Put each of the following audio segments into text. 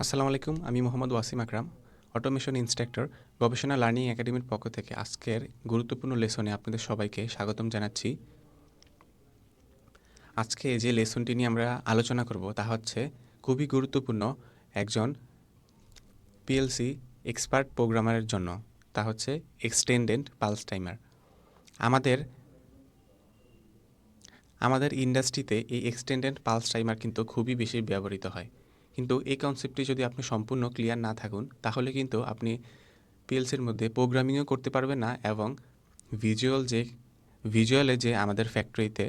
আসসালামু আলাইকুম। আমি মোহাম্মদ ওয়াসিম আকরাম, অটোমেশন ইন্সট্রাক্টর, গবেষণা লার্নিং একাডেমির পক্ষ থেকে আজকের গুরুত্বপূর্ণ লেসনে আপনাদের সবাইকে স্বাগতম জানাচ্ছি। আজকে যে লেসনটি নিয়ে আমরা আলোচনা করব তা হচ্ছে খুবই গুরুত্বপূর্ণ একজন পিএলসি এক্সপার্ট প্রোগ্রামারের জন্য। তা হচ্ছে এক্সটেন্ডেড পালস টাইমার। আমাদের ইন্ডাস্ট্রিতে এই এক্সটেন্ডেড পালস টাইমার কিন্তু খুবই বেশি ব্যবহৃত হয়। কিন্তু এই কনসেপ্টটি যদি আপনি সম্পূর্ণ ক্লিয়ার না থাকুন তাহলে কিন্তু আপনি পিএলসির মধ্যে প্রোগ্রামিংও করতে পারবেন না এবং ভিজুয়ালে যে আমাদের ফ্যাক্টরিতে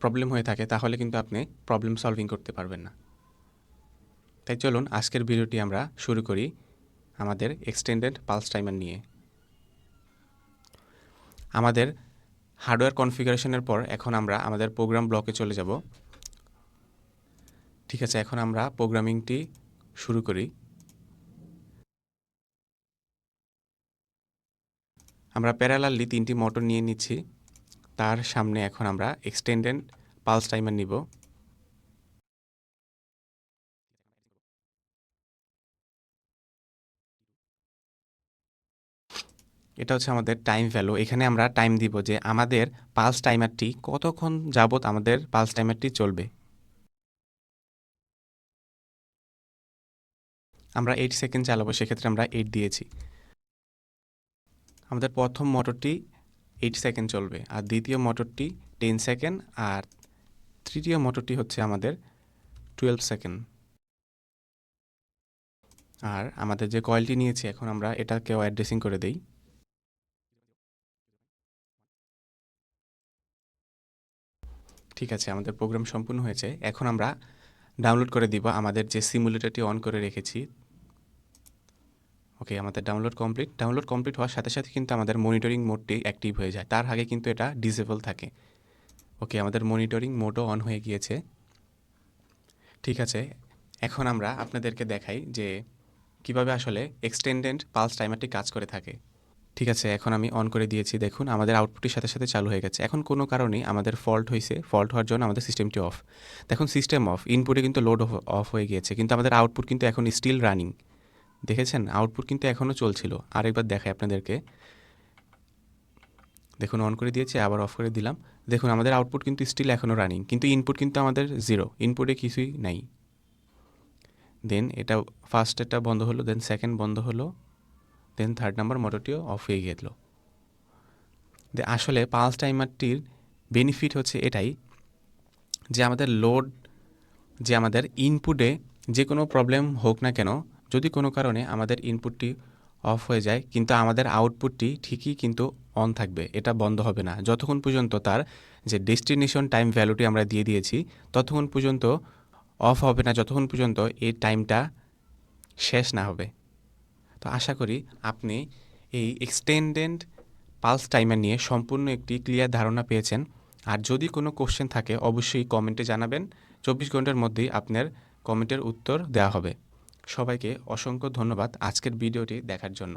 প্রবলেম হয়ে থাকে তাহলে কিন্তু আপনি প্রবলেম সলভিং করতে পারবেন না। তাই চলুন আজকের ভিডিওটি আমরা শুরু করি আমাদের এক্সটেন্ডেড পালস টাইমার নিয়ে। আমাদের হার্ডওয়্যার কনফিগারেশনের পর এখন আমরা আমাদের প্রোগ্রাম ব্লকে চলে যাব। ঠিক আছে, এখন আমরা প্রোগ্রামিংটি শুরু করি। আমরা প্যারালালি 3টি মোটর নিয়ে নিচ্ছি। তার সামনে এখন আমরা এক্সটেন্ডেড পালস টাইমার নিব। এটা হচ্ছে আমাদের টাইম ভ্যালু। এখানে আমরা টাইম দিব যে আমাদের পালস টাইমারটি কতক্ষণ যাবত আমাদের পালস টাইমারটি চলবে। আমরা 8 সেকেন্ড চালাবো, সেক্ষেত্রে আমরা 8 দিয়েছি। আমাদের প্রথম মোটরটি 8 সেকেন্ড চলবে, আর দ্বিতীয় মোটরটি 10 সেকেন্ড, আর তৃতীয় মোটরটি হচ্ছে আমাদের 12 সেকেন্ড। আর আমাদের যে কয়েলটি নিয়েছি এখন আমরা এটাকেও অ্যাড্রেসিং করে দেই। ঠিক আছে, আমাদের প্রোগ্রাম সম্পূর্ণ হয়েছে। এখন আমরা ডাউনলোড করে দিব আমাদের যে সিমুলেটরটি অন করে রেখেছি। ওকে, আমাদের ডাউনলোড কমপ্লিট হওয়ার সাথে সাথে কিন্তু আমাদের মনিটরিং মোডটি অ্যাক্টিভ হয়ে যায়। তার আগে কিন্তু এটা ডিসেবল থাকে। ওকে, আমাদের মনিটরিং মোডও অন হয়ে গিয়েছে। ঠিক আছে, এখন আমরা আপনাদেরকে দেখাই যে কিভাবে আসলে এক্সটেন্ডেড পালস টাইমারটি কাজ করে থাকে। ঠিক আছে, এখন আমি অন করে দিয়েছি। দেখুন আমাদের আউটপুটের সাথে সাথে চালু হয়ে গেছে। এখন কোনো কারণেই আমাদের ফল্ট হওয়ার জন্য আমাদের সিস্টেমটি অফ। দেখুন সিস্টেম অফ, ইনপুটে কিন্তু লোড অফ হয়ে গিয়েছে, কিন্তু আমাদের আউটপুট কিন্তু এখন স্টিল রানিং। দেখেছেন, আউটপুট কিন্তু এখনও চলছিল। আরেকবার দেখাই আপনাদেরকে। দেখুন অন করে দিয়েছি, আবার অফ করে দিলাম। দেখুন আমাদের আউটপুট কিন্তু স্টিল এখনও রানিং, কিন্তু ইনপুট কিন্তু আমাদের 0, ইনপুটে কিছুই নাই। দেন এটা ফার্স্ট বন্ধ হলো, দেন সেকেন্ড বন্ধ হলো, দেন থার্ড নাম্বার মোটরটিও অফ হয়ে গেল। আসলে পালস টাইমারটির বেনিফিট হচ্ছে এটাই যে আমাদের ইনপুটে যে কোনো প্রবলেম হোক না কেন, যদি কোনো কারণে আমাদের ইনপুটটি অফ হয়ে যায় কিন্তু আমাদের আউটপুটটি ঠিকই কিন্তু অন থাকবে, এটা বন্ধ হবে না যতক্ষণ পর্যন্ত তার যে ডেস্টিনেশন টাইম ভ্যালুটি আমরা দিয়ে দিয়েছি ততক্ষণ পর্যন্ত অফ হবে না, যতক্ষণ পর্যন্ত এই টাইমটা শেষ না হবে। তো আশা করি আপনি এই এক্সটেন্ডেড পালস টাইমার নিয়ে সম্পূর্ণ একটি ক্লিয়ার ধারণা পেয়েছেন। আর যদি কোনো কোশ্চেন থাকে অবশ্যই কমেন্টে জানাবেন। 24 ঘন্টার মধ্যেই আপনার কমেন্টের উত্তর দেওয়া হবে। সবাইকে অসংখ্য ধন্যবাদ আজকের ভিডিওটি দেখার জন্য।